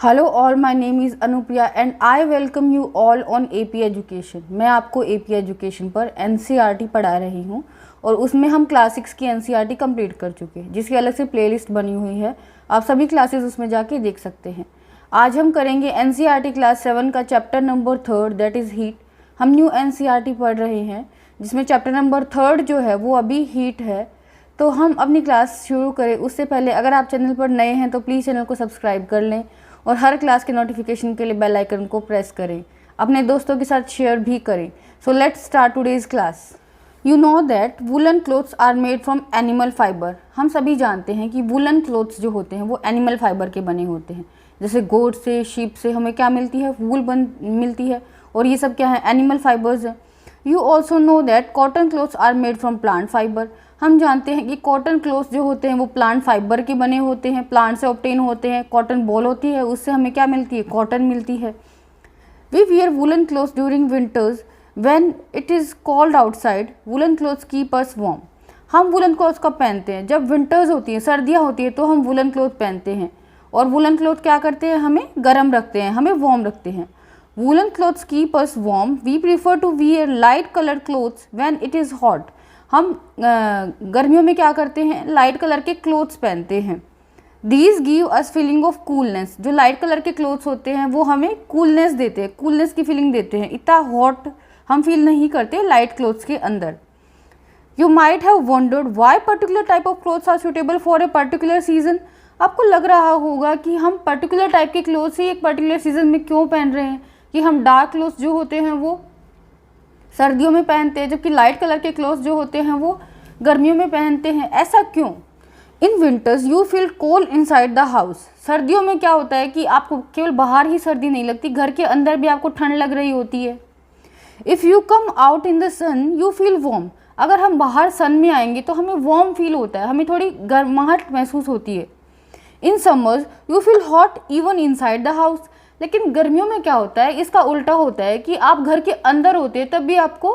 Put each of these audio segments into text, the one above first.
Hello all, my name is Anupriya and I welcome you all on AP education. मैं आपको AP education पर NCERT पढ़ा रही हूँ और उसमें हम क्लास 6 की एनसीईआरटी कंप्लीट कर चुके हैं, जिसकी अलग से प्लेलिस्ट बनी हुई है। आप सभी क्लासेस उसमें जाके देख सकते हैं। आज हम करेंगे एनसीईआरटी क्लास 7 का chapter number 3 that is heat. हम न्यू एनसीईआरटी पढ़ रहे हैं जिसमें चैप्टर नंबर 3 जो है वो अभी हीट है। तो हम अपनी क्लास शुरू करें उससे पहले अगर आप चैनल पर नए हैं तो प्लीज़ चैनल को सब्सक्राइब कर लें और हर क्लास के नोटिफिकेशन के लिए बेल आइकन को प्रेस करें। अपने दोस्तों के साथ शेयर भी करें। So let's start today's class. You know that woollen clothes are made from animal fibre. हम सभी जानते हैं कि वुलन क्लोथ्स जो होते हैं वो एनिमल फाइबर के बने होते हैं। जैसे गोट से, शीप से हमें क्या मिलती है, वूल मिलती है, और ये सब क्या है, एनिमल फाइबर्स है। You also know that cotton clothes are made from plant fibre. हम जानते हैं कि कॉटन क्लोथ्स जो होते हैं वो प्लांट फाइबर के बने होते हैं, प्लांट से ऑब्टेन होते हैं। कॉटन बॉल होती है, उससे हमें क्या मिलती है, कॉटन मिलती है। We wear woollen clothes during winters when it is cold outside. Woollen clothes keep us warm. हम वुलन क्लोथ्स कब पहनते हैं, जब विंटर्स होती हैं, सर्दियाँ होती है, तो हम वुलन क्लोथ पहनते हैं। और वुलन क्लोथ क्या करते हैं, हमें गर्म रखते हैं, हमें वार्म रखते हैं। Woollen clothes keep us warm. We prefer to wear light colour clothes when it is hot. हम गर्मियों में क्या करते हैं, लाइट कलर के क्लोथ्स पहनते हैं। These give us feeling of coolness. जो लाइट कलर के क्लोथ्स होते हैं वो हमें कूलनेस देते हैं, कूलनेस की फीलिंग देते हैं। इतना हॉट हम फील नहीं करते लाइट क्लोथ्स के अंदर। You might have wondered why particular type of clothes are suitable for a particular season. आपको लग रहा होगा कि हम पर्टिकुलर टाइप के क्लोथ्स ही एक पर्टिकुलर सीजन में क्यों पहन रहे हैं, कि हम डार्क क्लोथ्स जो होते हैं वो सर्दियों में पहनते हैं, जबकि लाइट कलर के क्लोथ्स जो होते हैं वो गर्मियों में पहनते हैं। ऐसा क्यों? In winters you feel cold inside the house. सर्दियों में क्या होता है कि आपको केवल बाहर ही सर्दी नहीं लगती, घर के अंदर भी आपको ठंड लग रही होती है। If you come out in the sun you feel warm. अगर हम बाहर सन में आएंगे तो हमें वार्म फील होता है, हमें थोड़ी गर्माहट महसूस होती है। In summers you feel hot even inside the house. लेकिन गर्मियों में क्या होता है, इसका उल्टा होता है कि आप घर के अंदर होते हैं तब भी आपको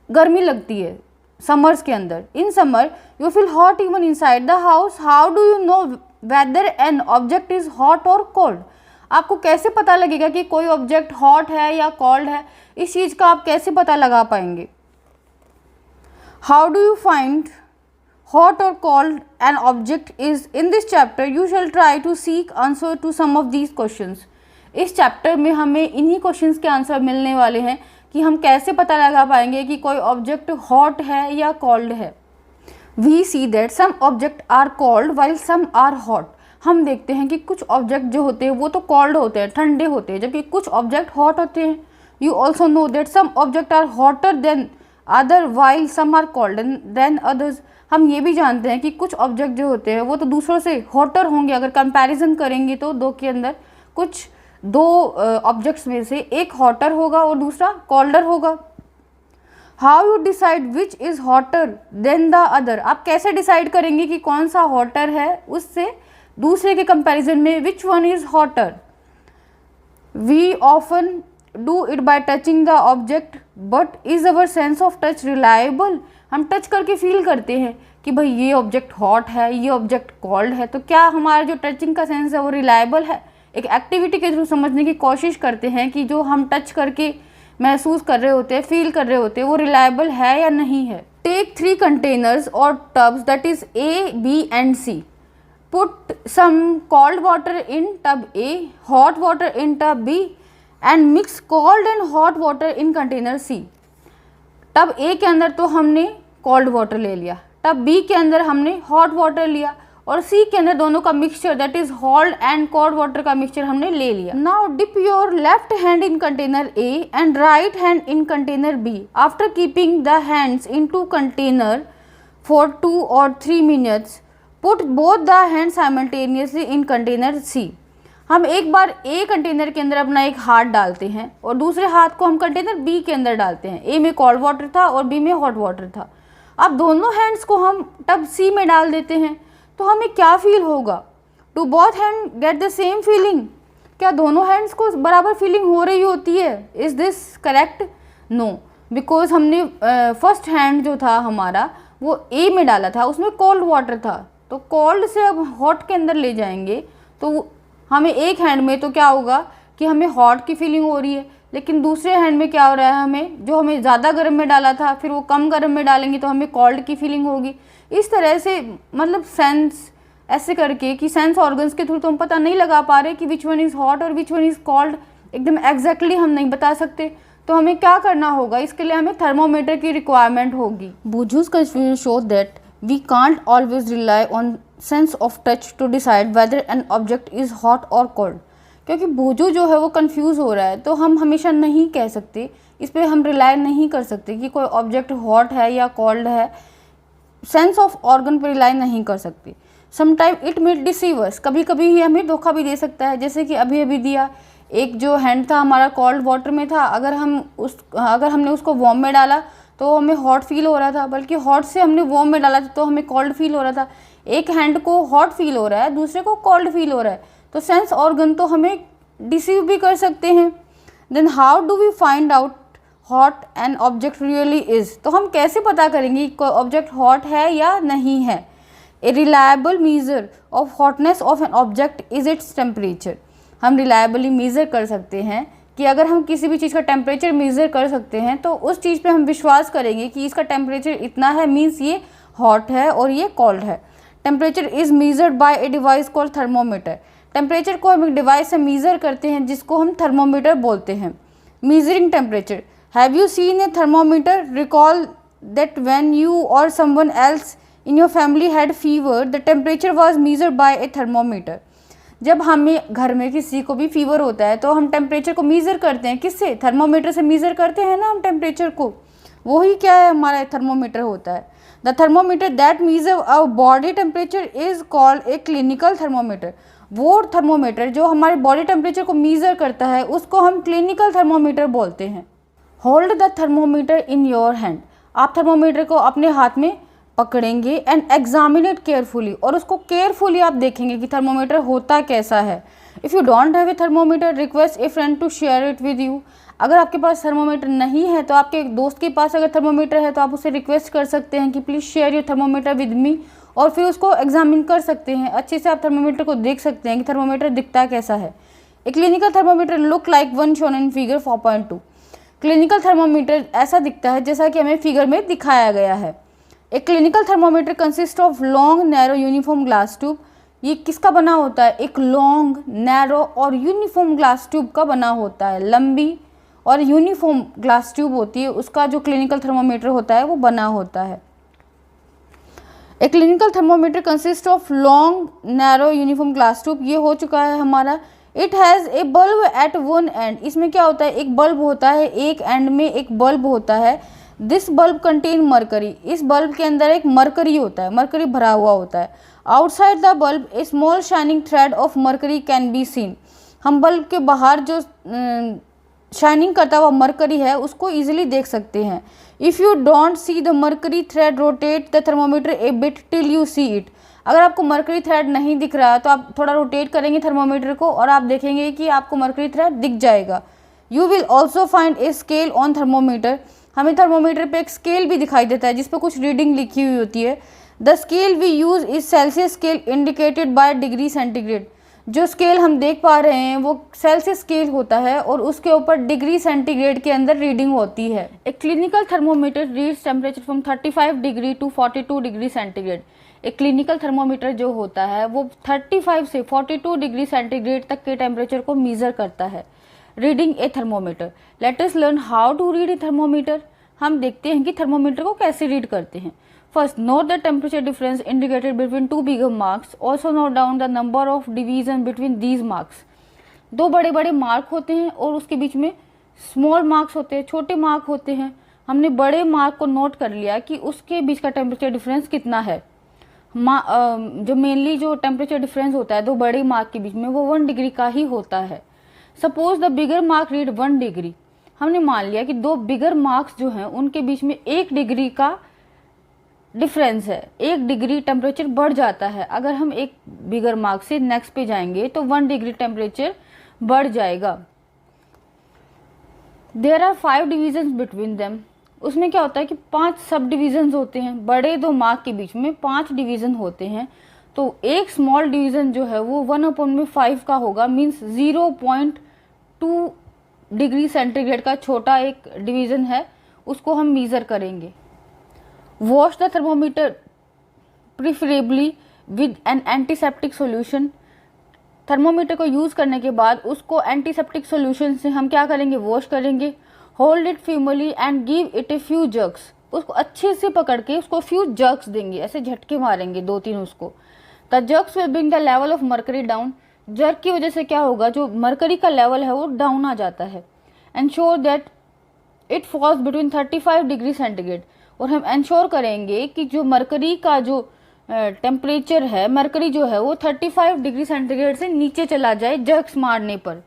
गर्मी लगती है समर्स के अंदर। In summer you feel hot even inside the house. How do you know whether N object is hot और कोल्ड। आपको कैसे पता लगेगा कि कोई ऑब्जेक्ट हॉट है या कोल्ड है, इस चीज़ का आप कैसे पता लगा पाएंगे। How do you find hot or cold an object is? in this chapter you shall try to seek answer to some of these questions. इस चैप्टर में हमें इन्हीं क्वेश्चंस के आंसर मिलने वाले हैं कि हम कैसे पता लगा पाएंगे कि कोई ऑब्जेक्ट हॉट है या कोल्ड है। We see that some object are cold while some are hot. हम देखते हैं कि कुछ ऑब्जेक्ट जो होते हैं वो तो कोल्ड होते हैं, ठंडे होते हैं, जबकि कुछ ऑब्जेक्ट हॉट होते हैं। You also know that some object are hotter than other while some are colder than others. हम ये भी जानते हैं कि कुछ ऑब्जेक्ट जो होते हैं वो तो दूसरों से हॉटर होंगे। अगर कंपैरिजन करेंगे तो दो के अंदर कुछ दो ऑब्जेक्ट्स में से एक हॉटर होगा और दूसरा कोल्डर होगा। How you decide which is hotter then the other. आप कैसे डिसाइड करेंगे कि कौन सा हॉटर है उससे दूसरे के कंपैरिजन में, which one is hotter. We often do it by touching the object but is our sense of touch reliable. हम टच करके फील करते हैं कि भाई ये ऑब्जेक्ट हॉट है, ये ऑब्जेक्ट कोल्ड है, तो क्या हमारा जो टचिंग का सेंस है वो रिलायबल है। एक एक्टिविटी के थ्रू समझने की कोशिश करते हैं कि जो हम टच करके महसूस कर रहे होते हैं, फील कर रहे होते हैं, वो रिलायबल है या नहीं है। टेक 3 कंटेनर्स और tubs that is A, B and C. Put some cold water in tub A, hot water in tub B and mix cold and hot water in container C. Tub A के अंदर तो हमने cold water ले लिया, tub B के अंदर हमने hot water लिया, और सी के अंदर दोनों का mixture that is hot and cold water का मिक्सचर हमने ले लिया। Now dip your left hand in container A and right hand in container B. After keeping the hands in two container for 2 or 3 minutes, put both the hand simultaneously in container C. हम एक बार a container के अंदर अपना एक हाथ डालते हैं और दूसरे हाथ को हम कंटेनर बी के अंदर डालते हैं। ए में कोल्ड वाटर था और बी में हॉट वाटर था। अब दोनों हैंड्स को हम टब सी में डाल देते हैं तो हमें क्या फील होगा। Do both hand get the same feeling. क्या दोनों हैंड्स को बराबर फीलिंग हो रही होती है? Is this correct? No, because हमने फर्स्ट हैंड जो था हमारा वो ए में डाला था, उसमें कोल्ड वाटर था, तो कोल्ड से अब हॉट के अंदर ले जाएंगे तो हमें एक हैंड में तो क्या होगा कि हमें हॉट की फीलिंग हो रही है, लेकिन दूसरे हैंड में क्या हो रहा है, हमें जो हमें ज़्यादा गर्म में डाला था फिर वो कम गर्म में डालेंगे तो हमें कोल्ड की फीलिंग होगी। इस तरह से मतलब सेंस ऐसे करके कि सेंस ऑर्गन्स के थ्रू तो हम पता नहीं लगा पा रहे कि विच वन इज़ हॉट और विच वन इज़ कोल्ड, एकदम एग्जैक्टली हम नहीं बता सकते। तो हमें क्या करना होगा, इसके लिए हमें थर्मोमीटर की रिक्वायरमेंट होगी। Bourdieu's confusion shows that we can't always rely on sense of touch to decide whether an object is hot or cold। क्योंकि बोजू जो है वो कंफ्यूज हो रहा है, तो हम हमेशा नहीं कह सकते, इस पर हम रिलाई नहीं कर सकते कि कोई ऑब्जेक्ट हॉट है या कोल्ड है, सेंस ऑफ ऑर्गन पर रिलाई नहीं कर सकते। समटाइम इट मे डिसीव अस, कभी कभी ये हमें धोखा भी दे सकता है, जैसे कि अभी अभी दिया एक जो हैंड था हमारा कोल्ड वाटर में था, अगर हमने उसको वार्म में डाला तो हमें हॉट फील हो रहा था, बल्कि हॉट से हमने वार्म में डाला तो हमें कोल्ड फील हो रहा था। एक हैंड को हॉट फील हो रहा है, दूसरे को कोल्ड फील हो रहा है, तो सेंस ऑर्गन तो हमें डिसीव भी कर सकते हैं। Then how do we find out hot an object really is, तो हम कैसे पता करेंगे कि कोई ऑब्जेक्ट हॉट है या नहीं है। A reliable measure of hotness of an object is its temperature, हम रिलायबली मेज़र कर सकते हैं कि अगर हम किसी भी चीज़ का टेम्परेचर मेज़र कर सकते हैं तो उस चीज़ पे हम विश्वास करेंगे कि इसका टेम्परेचर इतना है, मीन्स ये हॉट है और ये कोल्ड है। Temperature is measured by a device called thermometer, temperature को हम एक डिवाइस से मेज़र करते हैं जिसको हम थर्मोमीटर बोलते हैं। Measuring temperature, have you seen a thermometer, recall that when you or someone else in your family had fever the temperature was measured by a thermometer. जब हमें घर में किसी को भी फीवर होता है तो हम टेम्परेचर को मेज़र करते हैं, किससे, थर्मोमीटर से मेज़र करते हैं ना हम टेम्परेचर को, वही क्या है हमारा थर्मोमीटर होता है। The thermometer that measure our body temperature is called a clinical thermometer, वो थर्मोमीटर जो हमारे बॉडी टेम्परेचर को मेज़र करता है उसको हम क्लिनिकल थर्मोमीटर बोलते हैं। Hold the thermometer in your hand, आप थर्मोमीटर को अपने हाथ में पकड़ेंगे एंड एग्जामिन इट केयरफुली, और उसको केयरफुली आप देखेंगे कि थर्मोमीटर होता कैसा है। If you don't have a thermometer request a friend to share it with you, अगर आपके पास थर्मोमीटर नहीं है तो आपके दोस्त के पास अगर थर्मोमीटर है तो आप उसे रिक्वेस्ट कर सकते हैं कि please share your thermometer with me, और फिर उसको एग्जामिन कर सकते हैं, अच्छे से आप थर्मोमीटर को देख सकते हैं कि थर्मोमीटर दिखता कैसा है। A clinical thermometer look like one shown in figure 4.2, clinical thermometer ऐसा दिखता है जैसा कि हमें फिगर में दिखाया गया है। A clinical thermometer consist of long narrow uniform glass tube, ये किसका बना होता है, एक लॉन्ग नैरो और यूनिफॉर्म ग्लास ट्यूब का बना होता है, लंबी और यूनिफॉर्म ग्लास ट्यूब होती है उसका जो क्लिनिकल थर्मोमीटर होता है वो बना होता है। A clinical thermometer consist of long narrow uniform glass tube, ये हो चुका है हमारा। It has a bulb at one end, इसमें क्या होता है, एक बल्ब होता है, एक एंड में एक बल्ब होता है। दिस बल्ब कंटेन मरकरी, इस बल्ब के अंदर एक मरकरी होता है, मरकरी भरा हुआ होता है। Outside the bulb A small shining thread of mercury can be seen, हम बल्ब के बाहर जो शाइनिंग करता हुआ मरकरी है उसको ईजिली देख सकते हैं। If you don't see the mercury thread rotate the thermometer A bit till you see it, अगर आपको मरकरी थ्रेड नहीं दिख रहा तो आप थोड़ा रोटेट करेंगे थर्मोमीटर को और आप देखेंगे कि आपको मरकरी थ्रेड दिख जाएगा। You will also find a scale on thermometer, हमें थर्मोमीटर पे एक स्केल भी दिखाई देता है जिस पर कुछ रीडिंग लिखी हुई होती है। The scale we use is Celsius scale indicated by degree centigrade, जो स्केल हम देख पा रहे हैं वो सेल्सियस स्केल होता है और उसके ऊपर डिग्री सेंटीग्रेड के अंदर रीडिंग होती है। एक clinical thermometer reads temperature from 35 degree to 42 degree centigrade, एक क्लिनिकल थर्मोमीटर जो होता है वो 35 से 42 डिग्री सेंटीग्रेड तक के टेम्परेचर को मेज़र करता है। Reading a thermometer, let us learn how to read a thermometer, हम देखते हैं कि थर्मोमीटर को कैसे रीड करते हैं। First, note the temperature difference indicated between two bigger marks, also note down the number of division between these marks, दो बड़े बड़े मार्क होते हैं और उसके बीच में स्मॉल मार्क्स होते हैं, छोटे मार्क होते हैं। हमने बड़े मार्क को नोट कर लिया कि उसके बीच का टेम्परेचर डिफरेंस कितना है। जो मेनली जो टेम्परेचर डिफरेंस होता है दो बड़े मार्क के बीच में वो 1 डिग्री का ही होता है। Suppose the bigger mark read 1 degree, हमने मान लिया कि दो बिगर मार्क्स जो हैं उनके बीच में 1 डिग्री का डिफरेंस है, 1 डिग्री टेम्परेचर बढ़ जाता है। अगर हम एक बिगर मार्क से नेक्स्ट पे जाएंगे तो 1 डिग्री टेम्परेचर बढ़ जाएगा। There are 5 divisions between them, उसमें क्या होता है कि 5 सब डिविजन्स होते हैं, बड़े दो मार्क के बीच में 5 डिवीजन होते हैं। तो एक स्मॉल डिवीज़न जो है वो 1/5 का होगा, मीन्स 0.2 डिग्री सेंटीग्रेड का छोटा एक डिवीज़न है, उसको हम मीज़र करेंगे। Wash the thermometer preferably with N antiseptic solution. Thermometer को यूज़ करने के बाद उसको एंटीसेप्टिक सॉल्यूशन से हम क्या करेंगे, वॉश करेंगे। Hold it firmly and give it a few jerks. उसको अच्छे से पकड़ के उसको फ्यू जर्क्स देंगे, ऐसे झटके मारेंगे 2-3 उसको। The jerks will bring the level of mercury down. Jerk की वजह से क्या होगा, जो मरकरी का लेवल है वो डाउन आ जाता है। Ensure that it falls between 35 degree centigrade. और हम एंश्योर करेंगे कि जो मरकरी का जो टेम्परेचर है, मरकरी जो है वो 35 डिग्री सेंटीग्रेड से नीचे चला जाए जर्क्स मारने पर।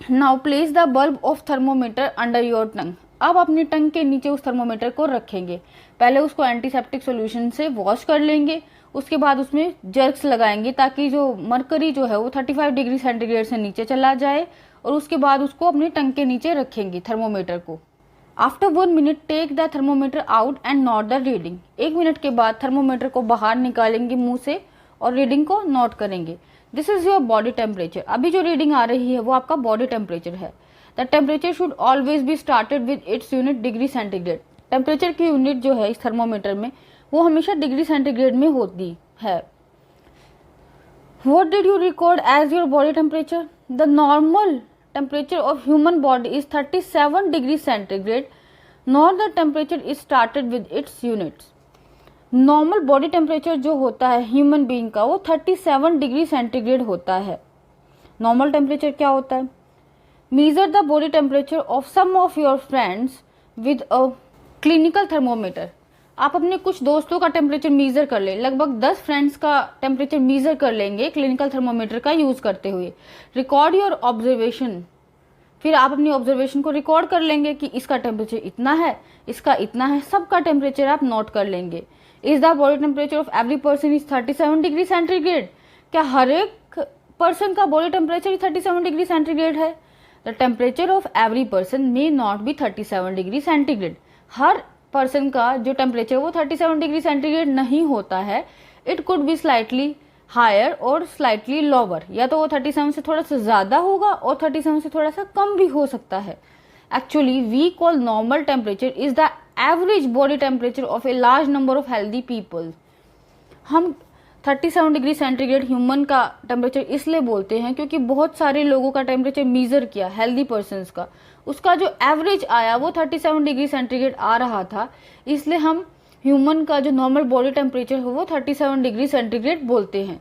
Now place the bulb of thermometer under your tongue. अब अपनी टंग के नीचे उस थर्मोमीटर को रखेंगे। पहले उसको एंटीसेप्टिक सॉल्यूशन से वॉश कर लेंगे, उसके बाद उसमें जर्क्स लगाएंगे ताकि जो मरकरी जो है वो 35 डिग्री सेंटीग्रेड से नीचे चला जाए, और उसके बाद उसको अपनी टंग के नीचे रखेंगे थर्मोमीटर को। After 1 minute take the thermometer out and note the reading. 1 minute के बाद थर्मोमीटर को बाहर निकालेंगे मुंह से और रीडिंग को नोट करेंगे। This is your body temperature. अभी जो रीडिंग आ रही है वो आपका बॉडी टेम्परेचर है। The temperature should always be started with its unit degree centigrade. Temperature की यूनिट जो है इस थर्मोमीटर में वो हमेशा डिग्री सेंटीग्रेड में होती है। What did you record as your body temperature? The normal temperature of human body is 37 degrees centigrade. Nor the temperature is started with its units. Normal body temperature जो होता है human being का वो 37 degree centigrade होता है। Normal temperature क्या होता है? Measure the body temperature of some of your friends with a clinical thermometer. आप अपने कुछ दोस्तों का टेम्परेचर मीजर कर ले, लगभग 10 फ्रेंड्स का टेम्परेचर मीजर कर लेंगे क्लिनिकल थर्मोमीटर का यूज करते हुए। Record your observation. फिर आप अपनी ऑब्जर्वेशन को रिकॉर्ड कर लेंगे कि इसका टेम्परेचर इतना है, इसका इतना है, सबका टेम्परेचर आप नोट कर लेंगे। Is the body temperature of every person is 37 degree centigrade. क्या हर एक पर्सन का बॉडी टेम्परेचर 37 डिग्री सेंटीग्रेड है? The temperature of every person may not be 37 degree centigrade. Her person का जो टेम्परेचर वो 37 डिग्री सेंटीग्रेड नहीं होता है। It could be slightly higher और स्लाइटली लोअर। या तो वो 37 से थोड़ा सा ज्यादा होगा और 37 से थोड़ा सा कम भी हो सकता है। Actually we call normal temperature is the average body temperature of a large number of healthy people. हम 37 डिग्री सेंटीग्रेड ह्यूमन का टेम्परेचर इसलिए बोलते हैं क्योंकि बहुत सारे लोगों का टेम्परेचर मीजर किया हेल्दी पर्सन्स का, उसका जो एवरेज आया वो 37 डिग्री सेंटीग्रेड आ रहा था, इसलिए हम ह्यूमन का जो नॉर्मल बॉडी टेम्परेचर है वो 37 डिग्री सेंटीग्रेड बोलते हैं।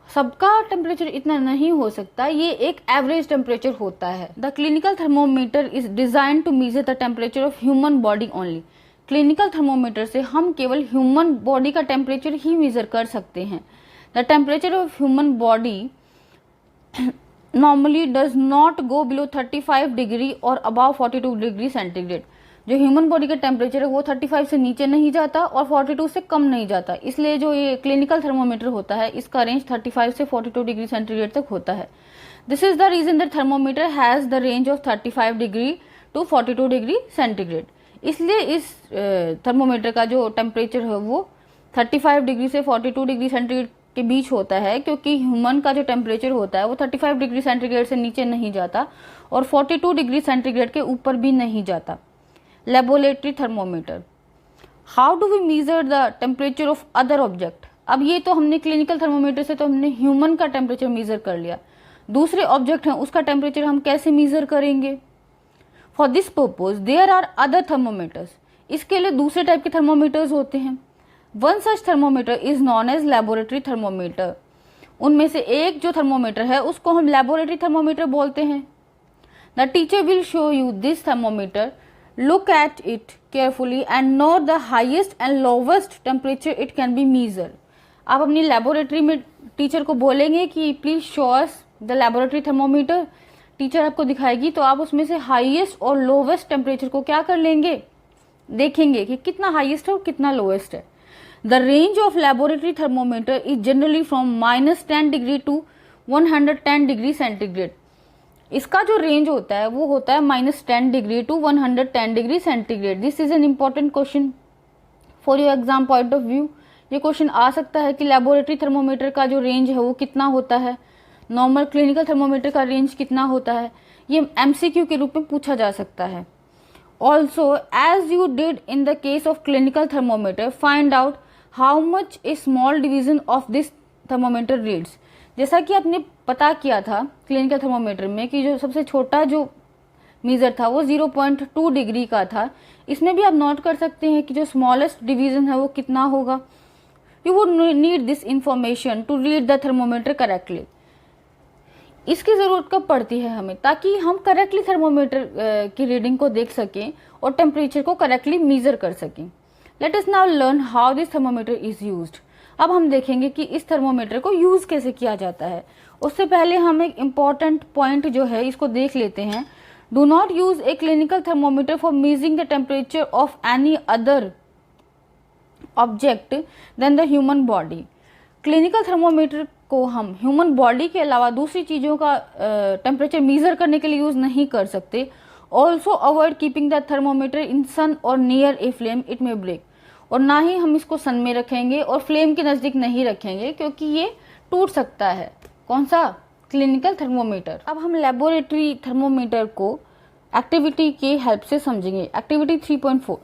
सबका टेम्परेचर इतना नहीं हो सकता, ये एक एवरेज टेम्परेचर होता है। The clinical thermometer is design to measure the temperature of human body only. Clinical thermometer से हम केवल ह्यूमन बॉडी का टेम्परेचर ही मेजर कर सकते हैं। The temperature of human body normally does not go below 35 degree और अबाव 42 डिग्री सेंटीग्रेड। जो ह्यूमन बॉडी का टेम्परेचर है वो 35 से नीचे नहीं जाता और 42 से कम नहीं जाता, इसलिए जो ये क्लिनिकल थर्मोमीटर होता है इसका रेंज 35 से 42 डिग्री सेंटीग्रेड तक होता है। This is the reason that thermometer has the range of 35 degree to 42 degree centigrade. इसलिए इस थर्मोमीटर का जो टेम्परेचर है वो 35 डिग्री से 42 डिग्री सेंटीग्रेड के बीच होता है, क्योंकि ह्यूमन का जो टेम्परेचर होता है वो 35 डिग्री सेंटीग्रेड से नीचे नहीं जाता और 42 डिग्री सेंटीग्रेड के ऊपर भी नहीं जाता। Laboratory thermometer. How do we measure the temperature of other object. अब ये तो हमने क्लिनिकल थर्मोमीटर से तो हमने ह्यूमन का टेम्परेचर मेजर कर लिया, दूसरे ऑब्जेक्ट हैं उसका टेम्परेचर हम कैसे मेजर करेंगे? For this purpose there are other thermometers. इसके लिए दूसरे टाइप के थर्मोमीटर्स होते हैं। One such thermometer is known as laboratory thermometer. उनमें से एक जो थर्मोमीटर है उसको हम लेबोरेटरी थर्मोमीटर बोलते हैं। The teacher will show you this thermometer, look at it carefully and note the highest and lowest temperature it can be measured। आप अपनी लेबोरेटरी में टीचर को बोलेंगे कि please show us the laboratory thermometer. Teacher आपको दिखाएगी तो आप उसमें से हाईएस्ट और लोवेस्ट टेम्परेचर को क्या कर लेंगे, देखेंगे कि कितना हाईएस्ट है और कितना लोवेस्ट है। The range of laboratory thermometer is generally from -10 degree to 110 degree centigrade. इसका जो रेंज होता है वो होता है -10 degree to 110 degree centigrade. This is an important question for your exam point of view ये क्वेश्चन आ सकता है कि लेबोरेटरी थर्मोमीटर का जो रेंज है वो कितना होता है, नॉर्मल क्लिनिकल थर्मोमीटर का रेंज कितना होता है, ये MCQ के रूप में पूछा जा सकता है। Also as you did in the case of clinical thermometer, find out how much a small division of this thermometer reads. जैसा कि आपने पता किया था क्लिनिकल थर्मोमीटर में कि जो सबसे छोटा जो मीज़र था वो 0.2 डिग्री का था, इसमें भी आप नोट कर सकते हैं कि जो स्मॉलेस्ट डिवीजन है वो कितना होगा। You would need this information to read the thermometer correctly. इसकी ज़रूरत कब पड़ती है हमें, ताकि हम करेक्टली थर्मोमीटर की रीडिंग को देख सकें और टेम्परेचर को करेक्टली मीज़र कर सकें। Let us now learn how this thermometer is used. अब हम देखेंगे कि इस थर्मोमीटर को यूज़ कैसे किया जाता है। उससे पहले हम एक इम्पॉर्टेंट पॉइंट जो है इसको देख लेते हैं। Do not use a clinical thermometer for measuring the temperature of any other object than the human body. Clinical thermometer को हम ह्यूमन बॉडी के अलावा दूसरी चीज़ों का टेम्परेचर मीज़र करने के लिए यूज़ नहीं कर सकते। Also avoid keeping the thermometer in sun or near a flame, it may break. और ना ही हम इसको सन में रखेंगे और फ्लेम के नज़दीक नहीं रखेंगे, क्योंकि ये टूट सकता है। कौन सा? Clinical thermometer. अब हम लेबोरेटरी थर्मोमीटर को एक्टिविटी के हेल्प से समझेंगे। Activity 3.4,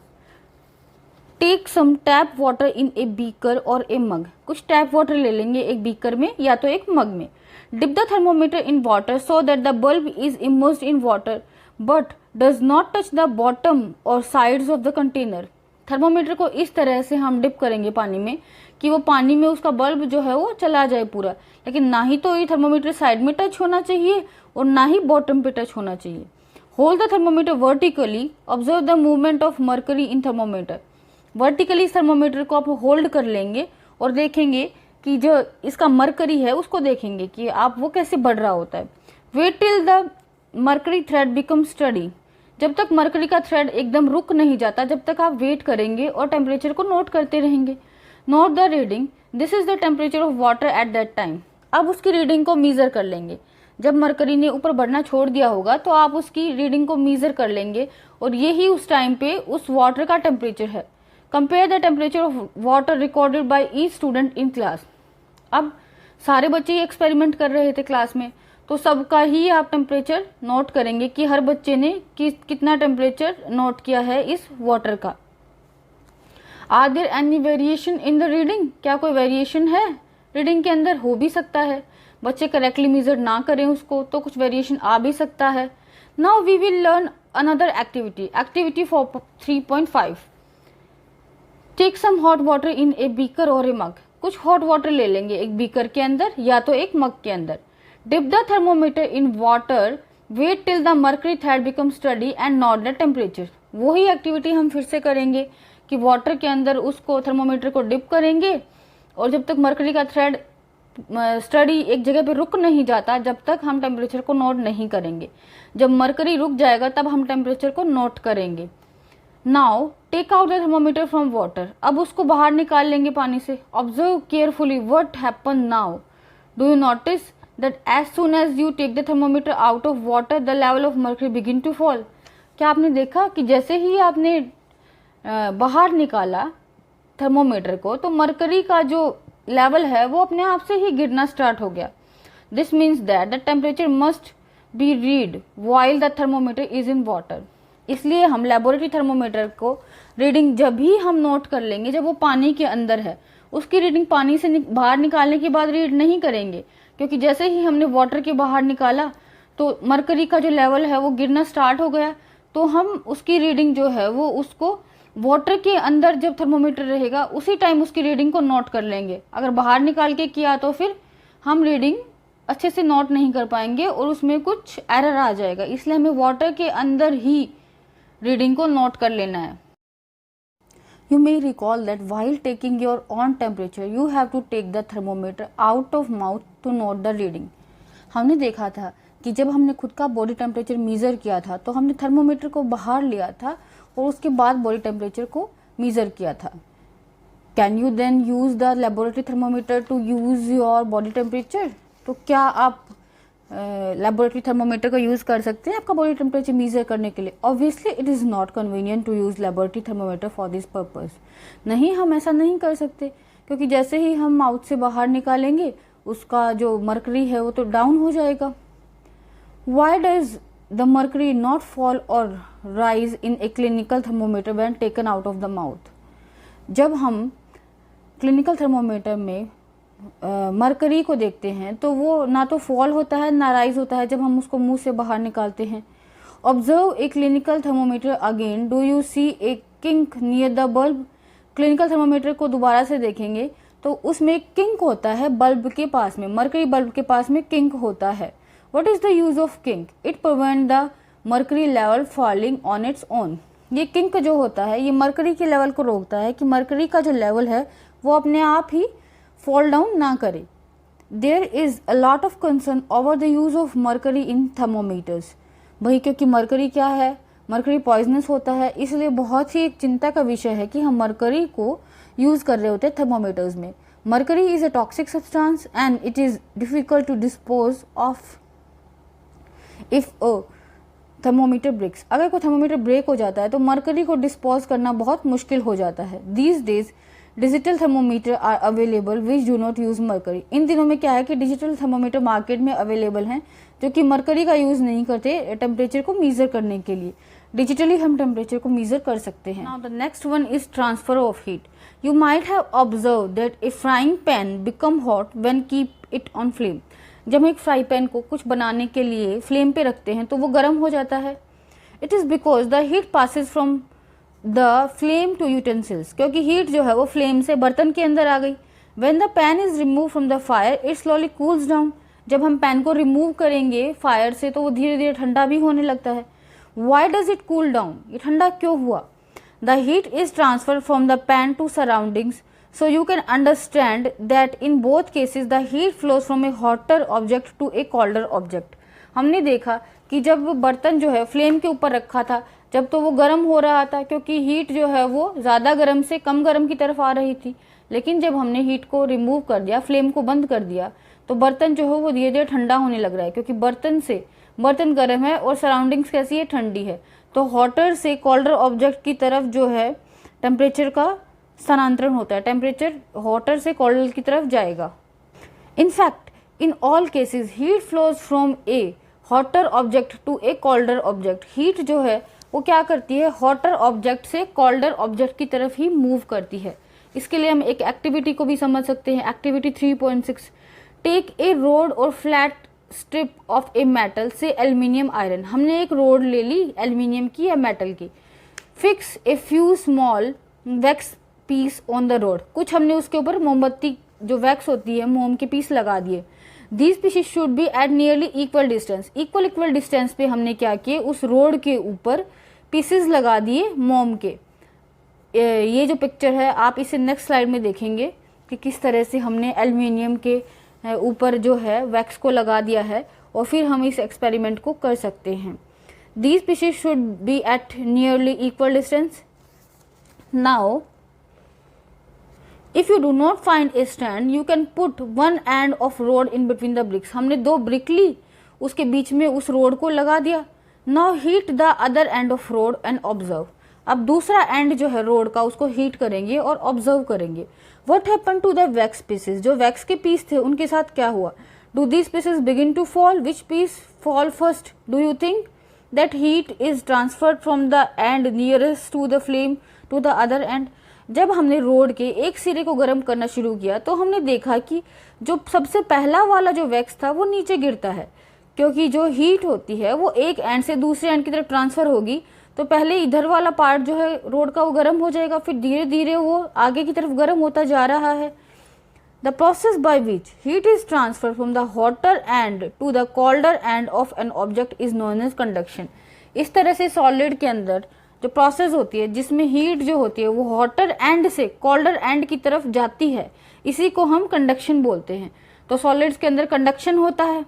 take some tap water in a beaker और ए मग। कुछ टैप वाटर ले लेंगे एक बीकर में या तो एक मग में। Dip the thermometer in water so that the bulb is immersed in water but does not touch the bottom or sides of the container. Thermometer को इस तरह से हम डिप करेंगे पानी में कि वो पानी में उसका बल्ब जो है वो चला जाए पूरा, लेकिन ना ही तो ये थर्मोमीटर साइड में टच होना चाहिए और ना ही बॉटम पे टच होना चाहिए। Hold the thermometer vertically, observe the movement of mercury in thermometer. Vertically इस थर्मोमीटर को आप होल्ड कर लेंगे और देखेंगे कि जो इसका मर्करी है उसको देखेंगे कि आप वो कैसे बढ़ रहा होता है। Wait till the mercury thread become steady. जब तक मर्करी का थ्रेड एकदम रुक नहीं जाता, जब तक आप वेट करेंगे और टेम्परेचर को नोट करते रहेंगे। Note the reading, this is the temperature of water at that time. अब उसकी रीडिंग को मीज़र कर लेंगे। जब मरकरी ने ऊपर बढ़ना छोड़ दिया होगा तो आप उसकी रीडिंग को मीज़र कर लेंगे और यही उस टाइम पे उस वाटर का टेम्परेचर है। Compare the temperature of water recorded by each student in class. अब सारे बच्चे ही एक्सपेरिमेंट कर रहे थे क्लास में, तो सबका ही आप टेम्परेचर नोट करेंगे कि हर बच्चे ने कितना टेम्परेचर नोट किया है इस वाटर का। Are there any variation in the reading? क्या कोई वेरिएशन है रीडिंग के अंदर? हो भी सकता है, बच्चे करेक्टली मेजर ना करें उसको तो कुछ वेरिएशन आ भी सकता है। Now we will learn another activity, activity 3.5, take some hot water in a beaker और ए मग। कुछ हॉट वाटर ले लेंगे एक बीकर के अंदर या तो एक मग के अंदर। Dip the thermometer in water, wait till the mercury thread become steady and note the temperature. वही एक्टिविटी हम फिर से करेंगे कि वाटर के अंदर उसको थर्मोमीटर को डिप करेंगे और जब तक मर्करी का थ्रेड स्टडी एक जगह पे रुक नहीं जाता, जब तक हम टेम्परेचर को नोट नहीं करेंगे। जब मर्करी रुक जाएगा तब हम टेम्परेचर को नोट करेंगे। Now take out the thermometer from water. अब उसको बाहर निकाल लेंगे पानी से। Observe carefully what happen now. Do you notice that as soon as you take the thermometer out of water the level of mercury begin to fall. क्या आपने देखा कि जैसे ही आपने बाहर निकाला थर्मोमीटर को तो मर्करी का जो लेवल है वो अपने आप से ही गिरना स्टार्ट हो गया। This means that the temperature must be read while the thermometer is in water. इसलिए हम लेबोरेटरी थर्मोमीटर को रीडिंग जब भी हम नोट कर लेंगे जब वो पानी के अंदर है। उसकी रीडिंग पानी से बाहर निकालने के बाद रीड नहीं करेंगे, क्योंकि जैसे ही हमने वाटर के बाहर निकाला तो मर्करी का जो लेवल है वो गिरना स्टार्ट हो गया। तो हम उसकी रीडिंग जो है वो उसको वाटर के अंदर जब थर्मोमीटर रहेगा उसी टाइम उसकी रीडिंग को नोट कर लेंगे। अगर बाहर निकाल के किया तो फिर हम रीडिंग अच्छे से नोट नहीं कर पाएंगे और उसमें कुछ एरर आ जाएगा। इसलिए हमें वाटर के अंदर ही रीडिंग को नोट कर लेना है। You may recall that while taking your own temperature, you have to take the thermometer out of mouth to note the reading. हमने देखा था कि जब हमने खुद का बॉडी टेम्परेचर मीज़र किया था तो हमने थर्मोमीटर को बाहर लिया था और उसके बाद बॉडी टेम्परेचर को मीज़र किया था। Can you then use the laboratory thermometer to use your body temperature? तो क्या आप लेबोरेटरी थर्मोमीटर का यूज़ कर सकते हैं आपका बॉडी टेम्परेचर मीज़र करने के लिए? Obviously it is not convenient to use laboratory thermometer for this purpose. नहीं, हम ऐसा नहीं कर सकते, क्योंकि जैसे ही हम माउथ से बाहर निकालेंगे उसका जो मर्करी है वो तो डाउन हो जाएगा। Why does the mercury not fall or rise in a clinical thermometer when taken out of the mouth? जब हम क्लिनिकल थर्मोमीटर में मरकरी को देखते हैं तो वो ना तो फॉल होता है ना राइज होता है जब हम उसको मुंह से बाहर निकालते हैं। Observe a clinical thermometer again, do you see a kink near the bulb? Clinical thermometer को दोबारा से देखेंगे तो उसमें एक किंक होता है बल्ब के पास में, मरकरी बल्ब के पास में किंक होता है। What is the use of kink? It prevent the mercury level falling on its own. ये किंक जो होता है ये मरकरी के लेवल को रोकता है कि मरकरी का जो लेवल है वो अपने आप ही फॉल डाउन ना करे। There is a lot of concern over the use of mercury in thermometers. भाई क्योंकि मरकरी क्या है, मरकरी पॉइजनस होता है, इसलिए बहुत ही एक चिंता का विषय है कि हम मरकरी को यूज कर रहे होते हैं थर्मोमीटर्स में। Mercury is a toxic substance and it is difficult to dispose of if thermometer breaks. अगर कोई थर्मोमीटर ब्रेक हो जाता है तो मरकरी को डिस्पोज करना बहुत मुश्किल हो जाता है। These days digital thermometers are available which do not use mercury. इन दिनों में क्या है कि डिजिटल थर्मोमीटर मार्केट में अवेलेबल हैं जो कि मरकरी का यूज नहीं करते टेम्परेचर को मीजर करने के लिए। डिजिटली हम टेम्परेचर को मीजर कर सकते हैं। Now the next one is transfer of heat. You might have observe that A frying pan become hot when keep it on flame. जब हम एक फ्राई पैन को कुछ बनाने के लिए फ्लेम पे रखते हैं तो वो गर्म हो जाता है। It is because the heat passes from the flame to utensils, क्योंकि हीट जो है वो फ्लेम से बर्तन के अंदर आ गई। When the pan is remove from the fire it slowly cools down. जब हम पैन को रिमूव करेंगे फायर से तो वो धीरे धीरे ठंडा भी होने लगता है। Why does it cool down? ये ठंडा क्यों हुआ? The heat is transfer from the pan to surroundings, so you can understand that in both cases the heat flows from a hotter object to a colder object। हमने देखा कि जब बर्तन जो है फ्लेम के ऊपर रखा था जब तो वो गर्म हो रहा था क्योंकि हीट जो है वो ज़्यादा गर्म से कम गर्म की तरफ आ रही थी, लेकिन जब हमने हीट को रिमूव कर दिया, फ्लेम को बंद कर दिया, तो बर्तन जो है वो धीरे धीरे ठंडा होने लग रहा है क्योंकि बर्तन गर्म है और सराउंडिंग्स कैसी है, ठंडी है। तो हॉटर से कोल्डर ऑब्जेक्ट की तरफ जो है टेम्परेचर का स्थानांतरण होता है, टेम्परेचर हॉटर से कोल्डर की तरफ जाएगा। In fact in all cases heat flows from a hotter object to a colder object. Heat जो है वो क्या करती है, हॉटर ऑब्जेक्ट से कोल्डर ऑब्जेक्ट की तरफ ही मूव करती है। इसके लिए हम एक एक्टिविटी को भी समझ सकते हैं। एक्टिविटी 3.6, टेक ए रोड और flat strip of a metal से एल्यूमिनियम आयरन। हमने एक रोड ले ली एल्यूमिनियम की या मेटल की। Fix a few small wax piece on the rod, कुछ हमने उसके ऊपर मोमबत्ती जो वैक्स होती है मोम के पीस लगा दिए। These pieces should be at nearly equal distance. Equal distance पे हमने क्या किए, उस रोड के ऊपर पीसेस लगा दिए मोम के। ये जो पिक्चर है आप इसे नेक्स्ट स्लाइड में देखेंगे कि किस तरह से हमने एल्यूमिनियम के ऊपर जो है वैक्स को लगा दिया है और फिर हम इस एक्सपेरिमेंट को कर सकते हैं। These pieces should be at nearly equal distance. Now if you do not find a stand you can put one end of rod in between the bricks. हमने 2 ब्रिक ली, उसके बीच में उस रोड को लगा दिया। Now heat the other and of road and observe. अब दूसरा and जो है रोड का उसको हीट करेंगे और ऑब्जर्व करेंगे। What happen to the wax pieces? जो वैक्स के पीस थे उनके साथ क्या हुआ? Do these pieces begin to fall? Which piece fall first? Do you think that heat is transferred from the end nearest to the flame to the other end? जब हमने road के एक सिरे को गर्म करना शुरू किया तो हमने देखा कि जो सबसे पहला वाला जो वैक्स था वो नीचे गिरता है, क्योंकि जो हीट होती है वो एक एंड से दूसरे एंड की तरफ ट्रांसफर होगी। तो पहले इधर वाला पार्ट जो है रोड का वो गर्म हो जाएगा, फिर धीरे धीरे वो आगे की तरफ गर्म होता जा रहा है। The process by which heat is transfer from the hotter end to the colder end of an object is known as conduction. इस तरह से सॉलिड के अंदर जो प्रोसेस होती है जिसमें हीट जो होती है वो हॉटर एंड से कोल्डर एंड की तरफ जाती है, इसी को हम कंडक्शन बोलते हैं। तो सॉलिड्स के अंदर कंडक्शन होता है।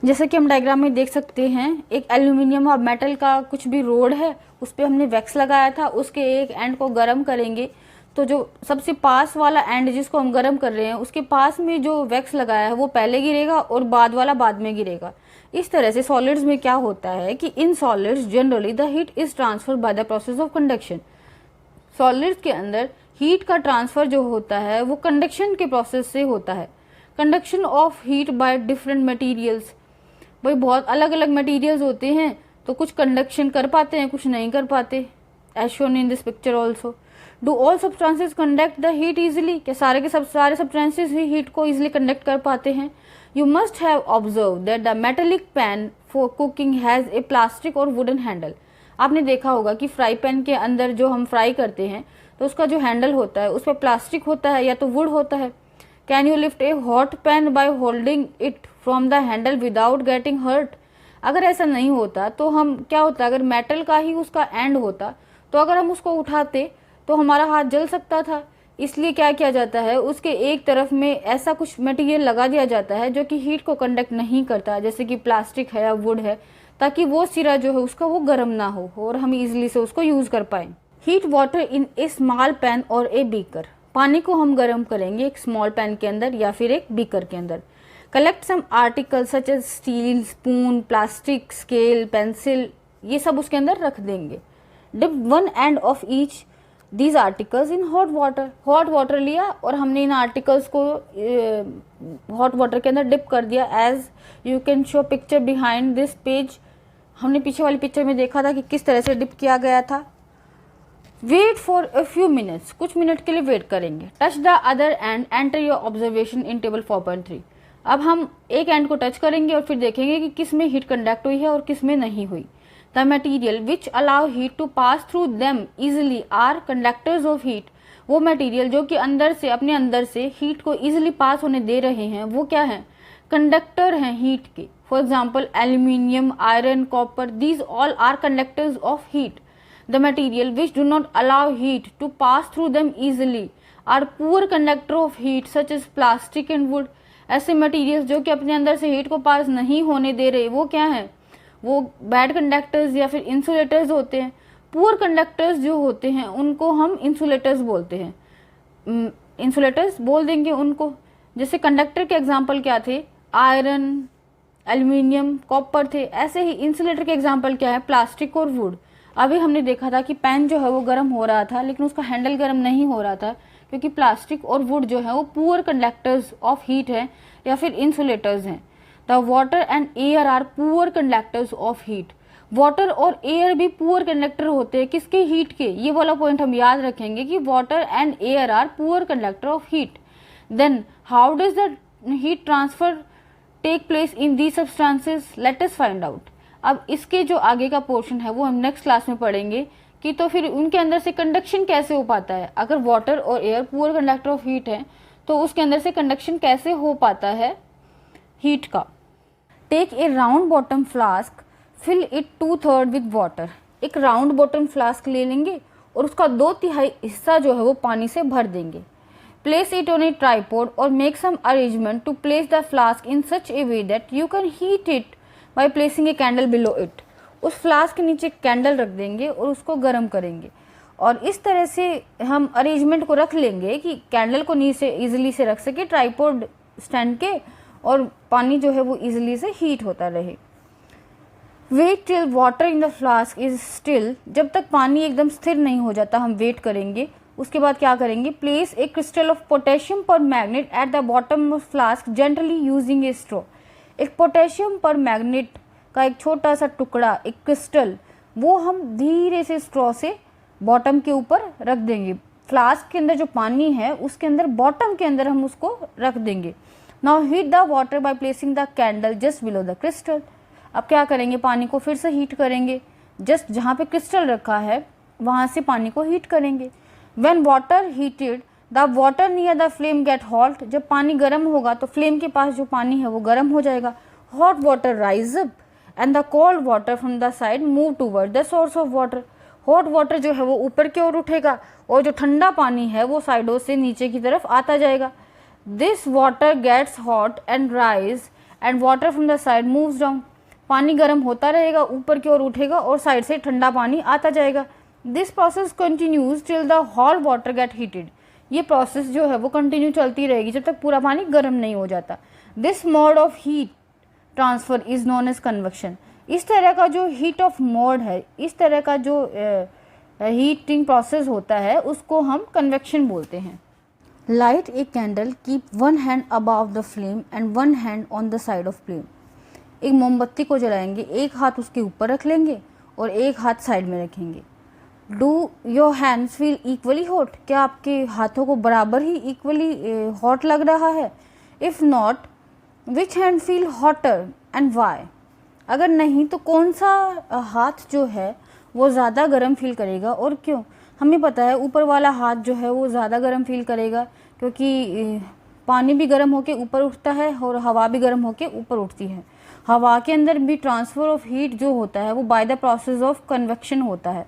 जैसे कि हम डायग्राम में देख सकते हैं, एक एल्यूमिनियम और मेटल का कुछ भी रोड है, उस पर हमने वैक्स लगाया था, उसके एक एंड को गर्म करेंगे तो जो सबसे पास वाला एंड जिसको हम गर्म कर रहे हैं उसके पास में जो वैक्स लगाया है वो पहले गिरेगा और बाद वाला बाद में गिरेगा। इस तरह से सॉलिड्स में क्या होता है कि in solids generally the heat is transferred by the process of conduction. Solids के अंदर हीट का ट्रांसफ़र जो होता है वो कंडक्शन के प्रोसेस से होता है। Conduction of heat by different materials, भाई बहुत अलग अलग मटेरियल्स होते हैं, तो कुछ कंडक्शन कर पाते हैं, कुछ नहीं कर पाते, as shown in this picture also. Do all substances conduct the heat easily, क्या सारे सब्सटेंसेस ही हीट को ईजिली कंडक्ट कर पाते हैं। You must have observe that the metallic pan for cooking has a plastic और वुडन हैंडल। आपने देखा होगा कि फ्राई पैन के अंदर जो हम फ्राई करते हैं तो उसका जो हैंडल होता है उस पर प्लास्टिक होता है या तो वुड होता है। Can you lift a hot pan by holding it from the handle without getting hurt. अगर ऐसा नहीं होता तो हम क्या होता, अगर मेटल का ही उसका एंड होता तो अगर हम उसको उठाते तो हमारा हाथ जल सकता था। इसलिए क्या किया जाता है, उसके एक तरफ में ऐसा कुछ मटेरियल लगा दिया जाता है जो कि हीट को कंडक्ट नहीं करता, जैसे कि प्लास्टिक है या वुड है, ताकि वो सिरा जो है उसका वो गर्म ना हो और हम इजीली से उसको यूज कर पाए। Heat water in A small pan और ए बीकर, पानी को हम गर्म करेंगे एक स्मॉल पैन के अंदर या फिर एक बीकर के अंदर। Collect some article such as steel, spoon, plastic, scale, pencil, ये सब उसके अंदर रख देंगे। Dip one end of each these articles in hot water, hot water लिया और हमने इन आर्टिकल्स को हॉट वाटर के अंदर डिप कर दिया। As you can show picture behind this page, हमने पीछे वाली पिक्चर में देखा था कि किस तरह से डिप किया गया था। Wait for a few minutes, कुछ मिनट के लिए वेट करेंगे। Touch the other end, enter your observation in table 4.3। अब हम एक एंड को टच करेंगे और फिर देखेंगे कि किस में हीट कंडक्ट हुई है और किस में नहीं हुई। The material which allow heat to pass through them easily are conductors of heat, वो मटीरियल जो कि अंदर से अपने अंदर से हीट को इजिली पास होने दे रहे हैं वो क्या है, कंडक्टर हैं हीट के। For example aluminium, iron, copper, these all are conductors of heat. The material which do not allow heat to pass through them easily are poor conductor of heat such as plastic and wood। ऐसे materials जो कि अपने अंदर से heat को पास नहीं होने दे रहे वो क्या है, वो बैड कंडक्टर्स या फिर इंसुलेटर्स होते हैं। पुअर कंडक्टर्स जो होते हैं उनको हम इंसुलेटर्स बोलते हैं, इंसुलेटर्स बोल देंगे उनको। जैसे कंडक्टर के एग्जाम्पल क्या थे, आयरन, एल्यूमिनियम, कॉपर थे। ऐसे ही इंसुलेटर के एग्जाम्पल क्या है, प्लास्टिक और वुड। अभी हमने देखा था कि पैन जो है वो गर्म हो रहा था लेकिन उसका हैंडल गर्म नहीं हो रहा था, क्योंकि प्लास्टिक और वुड जो है वो पुअर कंडक्टर्स ऑफ हीट है या फिर इंसुलेटर्स हैं। The water and air are poor conductors of heat. Water और एयर भी पुअर कंडक्टर होते हैं, किसके, हीट के। ये वाला पॉइंट हम याद रखेंगे कि water and air are poor conductor of heat. Then how does the heat transfer take place in these substances, let us find out. अब इसके जो आगे का पोर्शन है वो हम नेक्स्ट क्लास में पढ़ेंगे कि तो फिर उनके अंदर से कंडक्शन कैसे हो पाता है। अगर वाटर और air poor conductor of heat है तो उसके अंदर से कंडक्शन कैसे हो पाता है हीट का। Take a round bottom flask, fill it 2/3 with water. एक राउंड बॉटम फ्लास्क ले लेंगे और उसका 2/3 हिस्सा जो है वो पानी से भर देंगे। Place it on a tripod or make some arrangement to place the flask in such a way that you can heat it by placing a candle below it. उस फ्लास्क के नीचे कैंडल रख देंगे और उसको गर्म करेंगे और इस तरह से हम अरेंजमेंट को रख लेंगे कि कैंडल को नीचे इजीली से रख सके ट्राइपॉड स्टैंड के और पानी जो है वो इजीली से हीट होता रहे। Wait till water in the flask is still, जब तक पानी एकदम स्थिर नहीं हो जाता हम वेट करेंगे। उसके बाद क्या करेंगे, place a crystal of potassium permanganate at the bottom of flask gently using a straw. एक पोटेशियम पर मैग्नेट का एक छोटा सा टुकड़ा, एक क्रिस्टल, वो हम धीरे से स्ट्रॉ से बॉटम के ऊपर रख देंगे। फ्लास्क के अंदर जो पानी है उसके अंदर बॉटम के अंदर हम उसको रख देंगे। Now heat the water by placing the candle just below the crystal. अब क्या करेंगे, पानी को फिर से हीट करेंगे, जस्ट जहाँ पे क्रिस्टल रखा है वहाँ से पानी को हीट करेंगे। When water heated the water near the flame get hot. जब पानी गर्म होगा तो फ्लेम के पास जो पानी है वो गर्म हो जाएगा। Hot water rise up and the cold water from the side move toward the source of water. Hot water जो है वो ऊपर की ओर उठेगा और जो ठंडा पानी है वो साइडों से नीचे की तरफ आता जाएगा। This water gets hot and rise and water from the side moves down. पानी गर्म होता रहेगा, ऊपर की ओर उठेगा और साइड से ठंडा पानी आता जाएगा। This process continues till the whole water get heated. ये प्रोसेस जो है वो कंटिन्यू चलती रहेगी जब तक पूरा पानी गर्म नहीं हो जाता। This mode of heat transfer is known as convection. इस तरह का जो हीट ऑफ मोड है, इस तरह का जो हीटिंग प्रोसेस होता है उसको हम कन्वेक्शन बोलते हैं। Light a candle, keep one hand above the flame and one hand on the side of flame. एक मोमबत्ती को जलाएंगे, एक हाथ उसके ऊपर रख लेंगे और एक हाथ साइड में रखेंगे। Do your hands feel equally hot? क्या आपके हाथों को बराबर ही इक्वली हॉट लग रहा है? If not, which hand feel hotter and why? अगर नहीं तो कौन सा हाथ जो है वो ज़्यादा गर्म फील करेगा और क्यों? हमें पता है ऊपर वाला हाथ जो है वो ज़्यादा गर्म फील करेगा, क्योंकि पानी भी गर्म होके ऊपर उठता है और हवा भी गर्म होके ऊपर उठती है। हवा के अंदर भी ट्रांसफ़र ऑफ हीट जो होता है वो by the process of convection होता है।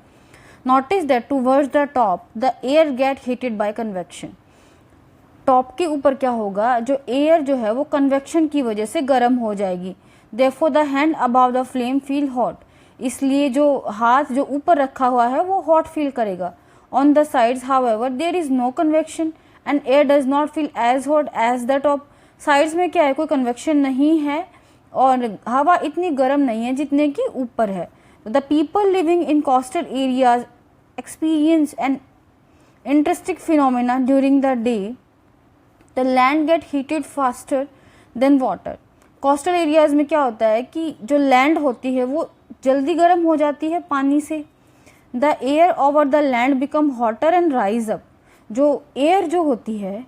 Notice that towards the top the air gate heated bye convection. Top के ऊपर क्या होगा, जो एयर जो है वो कन्वेक्शन की वजह से गर्म हो जाएगी। Therefore the hand above the flame feel hot, इसलिए जो हाथ जो ऊपर रखा हुआ है वो हॉट फील करेगा। On the sides however there is no convection and air does not feel as hot as the top. Sides में क्या है, कोई कन्वेक्शन नहीं है और हवा इतनी गर्म नहीं है जितने की ऊपर है। The people living in coastal areas experience an interesting phenomena during the day. The land gate heated faster than water. Coastal areas में क्या होता है कि जो लैंड होती है वो जल्दी गर्म हो जाती है पानी से। The air over the land become hotter and rise up. जो एयर जो होती है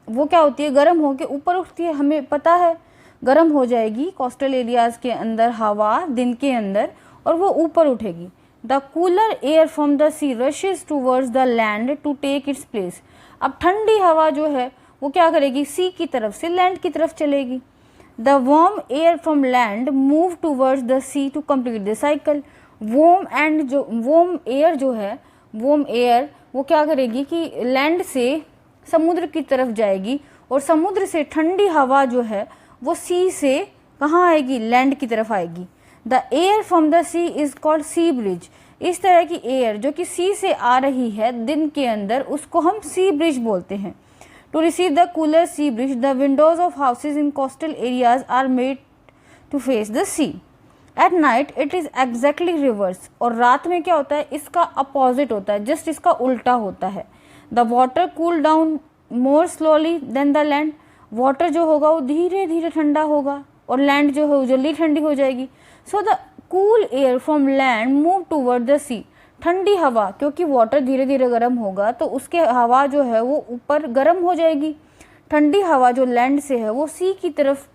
वो क्या होती है, गर्म होकर ऊपर उठती है। हमें पता है गर्म हो जाएगी कोस्टल एरियाज के अंदर हवा दिन के अंदर और वो ऊपर उठेगी। The cooler air from the sea rushes towards the land to take its place. अब ठंडी हवा जो है वो क्या करेगी, सी की तरफ से लैंड की तरफ चलेगी। The warm air from land move towards the sea to complete the cycle. Warm air जो है, वार्म एयर वो क्या करेगी कि लैंड से समुद्र की तरफ जाएगी और समुद्र से ठंडी हवा जो है वो सी से कहाँ आएगी, लैंड की तरफ आएगी। The air from the sea is called sea breeze. इस तरह की एयर जो कि सी से आ रही है दिन के अंदर उसको हम सी ब्रिज बोलते हैं। To receive the cooler sea breeze, the windows of houses in coastal areas are made to face the sea. At night, it is exactly reverse. और रात में क्या होता है, इसका अपोजिट होता है, जस्ट इसका उल्टा होता है। The water cool down more slowly than the land. Water जो होगा वो धीरे धीरे ठंडा होगा और लैंड जो है वो जल्दी ठंडी हो जाएगी। So the cool air from land move toward the sea. ठंडी हवा, क्योंकि वाटर धीरे धीरे गर्म होगा तो उसके हवा जो है वो ऊपर गर्म हो जाएगी। ठंडी हवा जो लैंड से है वो सी की तरफ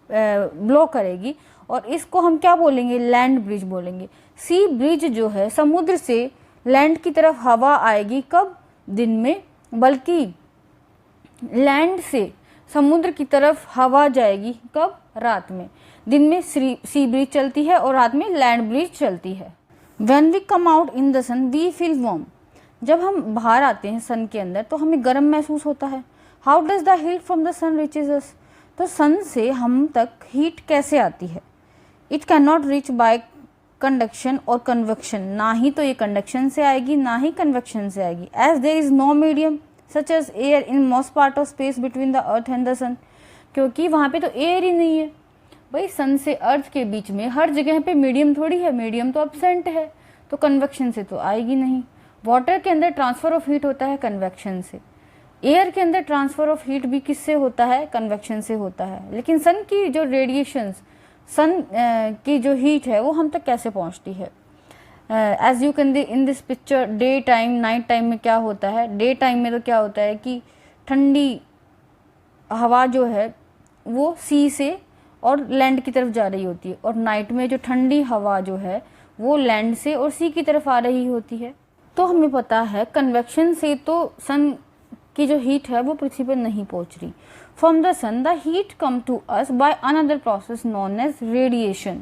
ब्लो करेगी और इसको हम क्या बोलेंगे, लैंड ब्रिज बोलेंगे। सी ब्रिज जो है, समुद्र से लैंड की तरफ हवा आएगी कब, दिन में, बल्कि लैंड से समुद्र की तरफ हवा जाएगी कब, रात में। दिन में सी ब्रिज चलती है और रात में लैंड ब्रिज चलती है। When we come out in the sun, we feel warm. जब हम बाहर आते हैं सन के अंदर तो हमें गर्म महसूस होता है। How does the heat from the sun reaches us? तो सन से हम तक हीट कैसे आती है? It cannot reach by conduction or convection. ना ही तो ये कंडक्शन से आएगी ना ही कन्वेक्शन से आएगी। As there is no medium such as air in most part of space between the earth and the sun. क्योंकि वहाँ पे तो एयर ही नहीं है। भाई सन से अर्थ के बीच में हर जगह पे मीडियम थोड़ी है, मीडियम तो एब्सेंट है, तो कन्वेक्शन से तो आएगी नहीं। वाटर के अंदर ट्रांसफ़र ऑफ हीट होता है कन्वेक्शन से। एयर के अंदर ट्रांसफ़र ऑफ हीट भी किससे होता है, कन्वेक्शन से होता है। लेकिन सन की जो रेडिएशंस, सन की जो हीट है वो हम तक कैसे पहुंचती है? As you can in this picture, day time night time में क्या होता है। डे टाइम में तो क्या होता है कि ठंडी हवा जो है वो सी से और लैंड की तरफ जा रही होती है और नाइट में जो ठंडी हवा जो है वो लैंड से और सी की तरफ आ रही होती है। तो हमें पता है कन्वेक्शन से तो सन की जो हीट है वो पृथ्वी पर नहीं पहुंच रही। From the sun the heat come to us by another process known as radiation.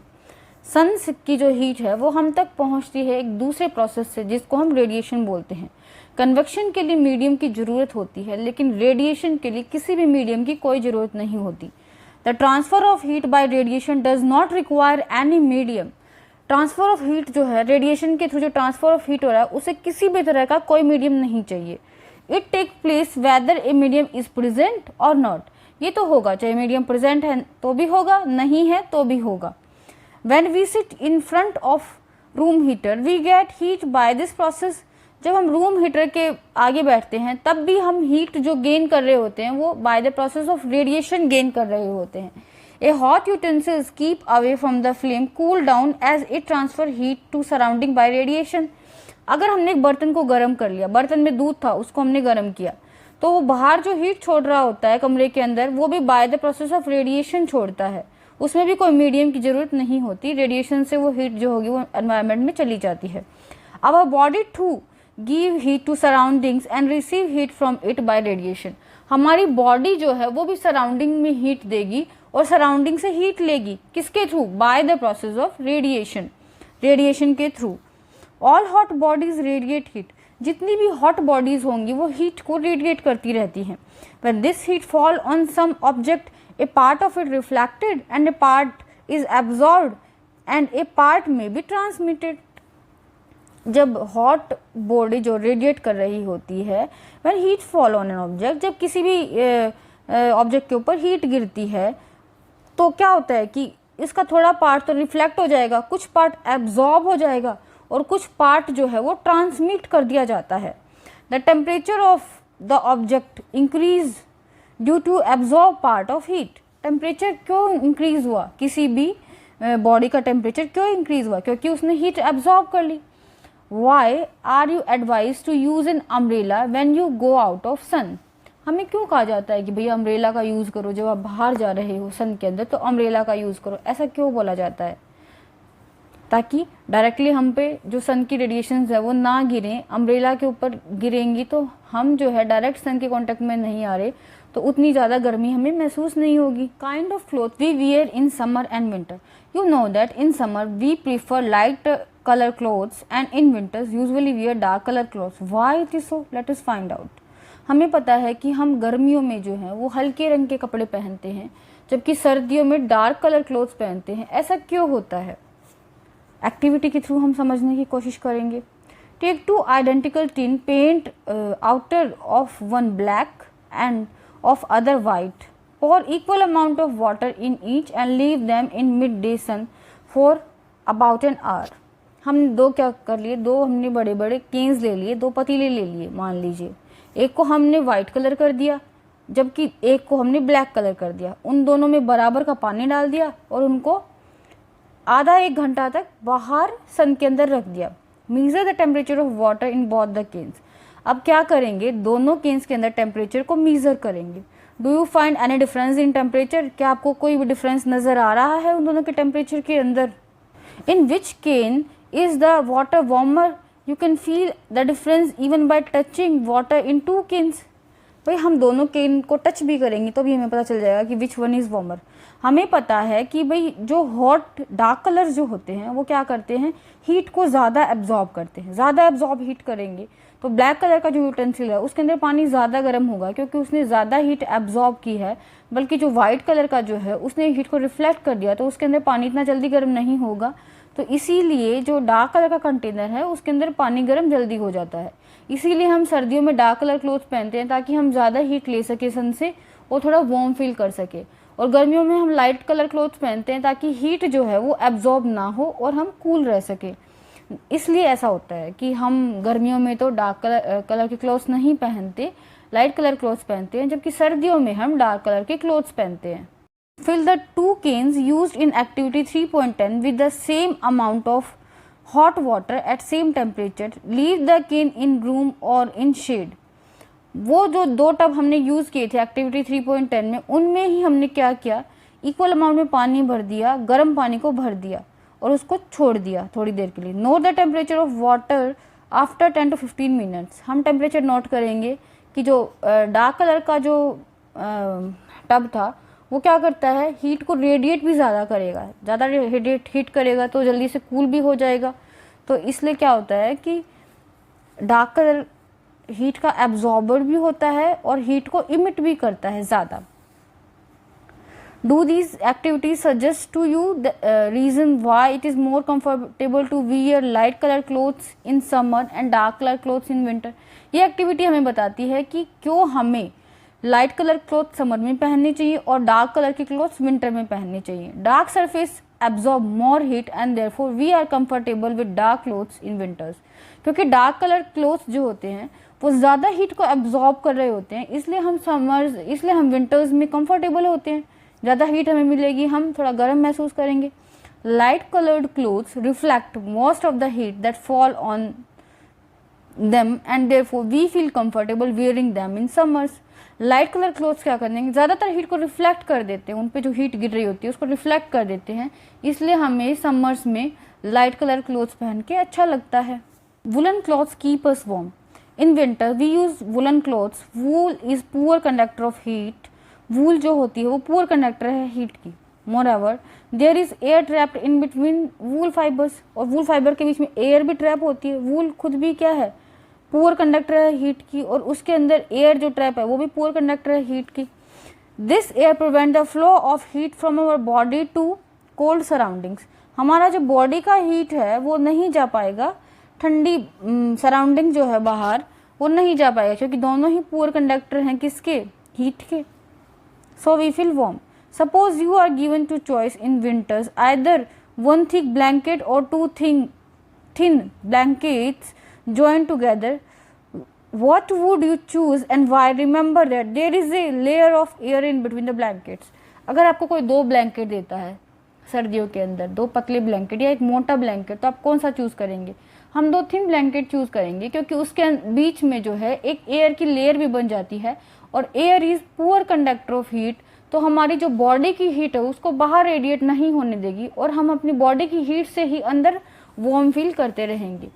Sun की जो हीट है वो हम तक पहुंचती है एक दूसरे प्रोसेस से जिसको हम रेडिएशन बोलते हैं। कन्वेक्शन के लिए मीडियम की ज़रूरत होती है लेकिन रेडिएशन के लिए किसी भी मीडियम की कोई ज़रूरत नहीं होती। The transfer of heat by radiation does not require any medium. Transfer of heat जो है रेडिएशन के थ्रू जो ट्रांसफ़र ऑफ हीट हो रहा है उसे किसी भी तरह का कोई मीडियम नहीं चाहिए। It take place whether a medium is present और नॉट। ये तो होगा चाहे मीडियम प्रेजेंट है तो भी होगा, नहीं है तो भी होगा। When we sit in front of room heater, we get heat by this process. जब हम रूम हीटर के आगे बैठते हैं तब भी हम हीट जो गेन कर रहे होते हैं वो by the process of radiation gain कर रहे होते हैं। A hot utensils keep away from the flame cool down as it transfer heat to surrounding by radiation. अगर हमने एक बर्तन को गर्म कर लिया, बर्तन में दूध था उसको हमने गर्म किया, तो वो बाहर जो हीट छोड़ रहा होता है कमरे के अंदर वो भी bye the process of radiation छोड़ता है। उसमें भी कोई मीडियम की जरूरत नहीं होती, रेडिएशन से वो हीट जो होगी वो एनवायरनमेंट में चली जाती है। Our body to give heat to surroundings and receive heat from it by radiation. हमारी बॉडी जो है वो भी सराउंडिंग में हीट देगी और सराउंडिंग से हीट लेगी, किसके through? By the process of radiation, radiation के through. All hot bodies radiate heat. जितनी भी हॉट बॉडीज होंगी वो हीट को रेडिएट करती रहती हैं। When this heat fall on some object, a part of it reflected and a part is absorbed and a part may be transmitted. जब hot body जो रेडिएट कर रही होती है, when heat fall on an object, जब किसी भी object के ऊपर हीट गिरती है तो क्या होता है कि इसका थोड़ा पार्ट तो रिफ्लेक्ट हो जाएगा, कुछ पार्ट एब्जॉर्ब हो जाएगा और कुछ पार्ट जो है वो ट्रांसमिट कर दिया जाता है। The temperature of the object increase due to absorb part of heat. Temperature क्यों इंक्रीज हुआ? किसी भी बॉडी का टेम्परेचर क्यों इंक्रीज हुआ? क्योंकि उसने हीट एब्जॉर्ब कर ली। Why are you advise to use an umbrella when you go out of sun. हमें क्यों कहा जाता है कि भैया अम्ब्रेला का यूज़ करो, जब आप बाहर जा रहे हो सन के अंदर तो अम्ब्रेला का यूज़ करो, ऐसा क्यों बोला जाता है? ताकि डायरेक्टली हम पे जो सन की रेडिएशंस है वो ना गिरें। अम्ब्रेला के ऊपर गिरेंगी तो हम जो है डायरेक्ट सन के कांटेक्ट में नहीं आ रहे, तो उतनी ज़्यादा गर्मी हमें महसूस नहीं होगी। Kind of cloth we wear in summer and winter. You know that in summer we prefer light color clothes and in winters usually wear dark color clothes. Why it is so? Let us find out. हमें पता है कि हम गर्मियों में जो है वो हल्के रंग के कपड़े पहनते हैं, जबकि सर्दियों में डार्क कलर क्लोथ्स पहनते हैं। ऐसा क्यों होता है? एक्टिविटी के थ्रू हम समझने की कोशिश करेंगे। Take two identical tin, paint outer of one black and of other white, pour equal amount of water in each and leave them in midday sun for about an hour. हम दो क्या कर लिए, दो हमने बड़े बड़े केन्स ले लिए, दो पतीले ले लिए मान लीजिए। एक को हमने वाइट कलर कर दिया जबकि एक को हमने ब्लैक कलर कर दिया। उन दोनों में बराबर का पानी डाल दिया और उनको आधा एक घंटा तक बाहर सन के अंदर रख दिया। Measure the temperature of water in both the cans. अब क्या करेंगे, दोनों केन्स के अंदर टेम्परेचर को मीजर करेंगे। Do you find any difference in temperature? क्या आपको कोई भी डिफरेंस नजर आ रहा है उन दोनों के टेम्परेचर के अंदर? इन विच केन is the water warmer? You can feel the difference even by touching water in two canes. भाई हम दोनों केन को टच भी करेंगे तो भी हमें पता चल जाएगा कि विच वन इज वार्मर। हमें पता है कि भाई जो हॉट डार्क कलर्स जो होते हैं वो क्या करते हैं, हीट को ज़्यादा एब्जॉर्ब करते हैं। ज़्यादा एब्जॉर्ब हीट करेंगे तो ब्लैक कलर का जो यूटेंसिल है उसके अंदर पानी ज़्यादा गर्म होगा क्योंकि उसने ज़्यादा हीट एब्जॉर्ब की है। बल्कि जो वाइट कलर का जो है उसने हीट को रिफ्लेक्ट कर दिया तो उसके अंदर पानी इतना जल्दी गर्म नहीं होगा। तो इसीलिए जो डार्क कलर का कंटेनर है उसके अंदर पानी गर्म जल्दी हो जाता है। इसीलिए हम सर्दियों में डार्क कलर क्लोथ पहनते हैं ताकि हम ज़्यादा हीट ले सके सन से और थोड़ा वार्म फील कर सके। और गर्मियों में हम लाइट कलर क्लोथ पहनते हैं ताकि हीट जो है वो एब्जॉर्ब ना हो और हम कूल रह सके। इसलिए ऐसा होता है कि हम गर्मियों में तो डार्क कलर के क्लोथ्स नहीं पहनते, लाइट कलर क्लोथ्स पहनते हैं, जबकि सर्दियों में हम डार्क कलर के क्लोथ्स पहनते हैं। Fill the two canes used in activity 3.10 with the same amount of hot water at same temperature. Leave the cane in room or in shade. वो जो दो टब हमने यूज़ किए थे एक्टिविटी 3.10 में, उनमें ही हमने क्या किया, इक्वल अमाउंट में पानी भर दिया, गर्म पानी को भर दिया और उसको छोड़ दिया थोड़ी देर के लिए। Note the temperature of water after 10 to 15 minutes. हम टेम्परेचर नोट करेंगे कि जो डार्क कलर का जो टब था वो क्या करता है, हीट को रेडिएट भी ज़्यादा करेगा। ज़्यादा हीट करेगा तो जल्दी से कूल भी हो जाएगा। तो इसलिए क्या होता है कि डार्क कलर हीट का एब्जॉर्बर भी होता है और हीट को इमिट भी करता है ज़्यादा। Do these activities suggest to you the reason why it is more comfortable to wear light colour clothes in summer and dark colour clothes in winter. ये एक्टिविटी हमें बताती है कि क्यों हमें लाइट कलर क्लॉथ समर में पहननी चाहिए और डार्क कलर के क्लॉथ्स विंटर में पहनने चाहिए। Dark surface absorb more heat and therefore we are comfortable with dark clothes in winters. क्योंकि डार्क कलर क्लोथ्स जो होते हैं वो ज़्यादा हीट को एब्जॉर्ब कर रहे होते हैं, इसलिए हम विंटर्स में कंफर्टेबल होते हैं. ज़्यादा हीट हमें मिलेगी, हम थोड़ा गर्म महसूस करेंगे. Light coloured clothes reflect most of the heat that fall on them and therefore we feel comfortable wearing them in summers. Light colour clothes क्या करते हैं, ज़्यादातर हीट को रिफ्लेक्ट कर देते हैं, उन पे जो हीट गिर रही होती है उसको रिफ्लेक्ट कर देते हैं, इसलिए हमें समर्स में लाइट कलर क्लोथ्स पहन के अच्छा लगता है. Woollen clothes keep us warm. In winter we use woollen clothes. Wool is poor conductor of heat. Wool जो होती है वो पुअर कंडक्टर है हीट की. Moreover there is air trapped in between wool fibres. और वूल फाइबर के बीच में air भी ट्रैप होती है. वूल खुद भी क्या है, पुअर कंडक्टर है हीट की, और उसके अंदर एयर जो ट्रैप है वो भी पुअर कंडक्टर है हीट की. This air prevent the flow of heat from our body to cold surroundings. हमारा जो बॉडी का हीट है वो नहीं जा पाएगा, ठंडी सराउंडिंग जो है बाहर वो नहीं जा पाएगा, क्योंकि दोनों ही पुअर कंडक्टर हैं किसके, हीट के. So we feel warm. Suppose you are given two choice in winters either one thick blanket or two thin blankets joined together. What would you choose and why? Remember that there is a layer of air in between the blankets. अगर आपको कोई दो blanket देता है सर्दियों के अंदर, दो पतले ब्लैंकेट या एक मोटा ब्लैंकेट, तो आप कौन सा चूज़ करेंगे? हम दो थिन ब्लैंकेट चूज़ करेंगे, क्योंकि उसके बीच में जो है एक एयर की लेयर भी बन जाती है, और air is poor conductor of heat. तो हमारी जो बॉडी की हीट है उसको बाहर रेडिएट नहीं होने देगी, और हम अपनी बॉडी की हीट से ही अंदर वार्म फील करते रहेंगे.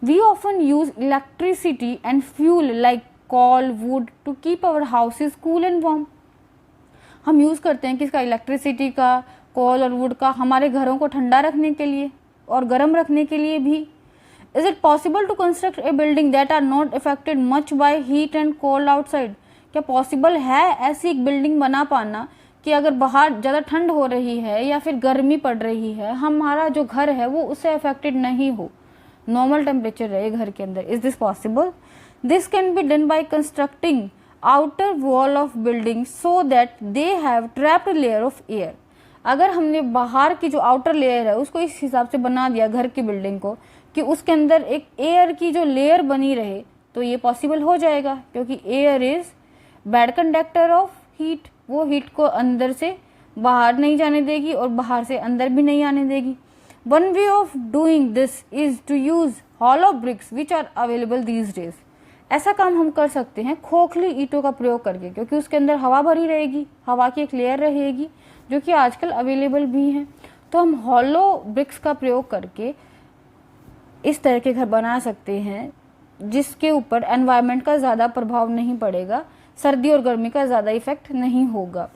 We often use electricity and fuel like coal, wood to keep our houses cool and warm. हम यूज़ करते हैं किसका, इलेक्ट्रिसिटी का, कोल और वुड का, हमारे घरों को ठंडा रखने के लिए और गर्म रखने के लिए भी. Is it possible to construct a building that are not affected much by heat and cold outside? क्या पॉसिबल है ऐसी एक बिल्डिंग बना पाना कि अगर बाहर ज़्यादा ठंड हो रही है या फिर गर्मी पड़ रही है, हमारा जो घर है वो उससे अफेक्टेड नहीं हो, नॉर्मल टेम्परेचर रहे घर के अंदर. Is this possible? This can be done by constructing outer wall of building so that they have trapped layer of air. अगर हमने बाहर की जो आउटर लेयर है उसको इस हिसाब से बना दिया घर की बिल्डिंग को कि उसके अंदर एक एयर की जो लेयर बनी रहे, तो ये पॉसिबल हो जाएगा, क्योंकि air is bad conductor of heat. वो हीट को अंदर से बाहर नहीं जाने देगी और बाहर से अंदर भी नहीं आने देगी. One way of doing this is to use hollow bricks which are available these days. ऐसा काम हम कर सकते हैं खोखली ईंटों का प्रयोग करके, क्योंकि उसके अंदर हवा भरी रहेगी, हवा की एक लेयर रहेगी जो कि आजकल अवेलेबल भी हैं. तो हम हॉलो ब्रिक्स का प्रयोग करके इस तरह के घर बना सकते हैं जिसके ऊपर एनवायरनमेंट का ज़्यादा प्रभाव नहीं पड़ेगा, सर्दी और गर्मी का ज़्यादा इफेक्ट नहीं होगा.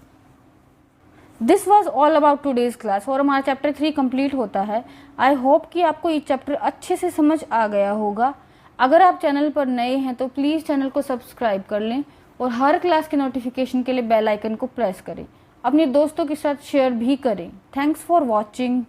This was all about today's class. और हमारा चैप्टर 3 कंप्लीट होता है. आई होप कि आपको ये चैप्टर अच्छे से समझ आ गया होगा. अगर आप चैनल पर नए हैं तो प्लीज़ चैनल को सब्सक्राइब कर लें और हर क्लास के नोटिफिकेशन के लिए बेल आइकन को प्रेस करें. अपने दोस्तों के साथ शेयर भी करें. Thanks for watching.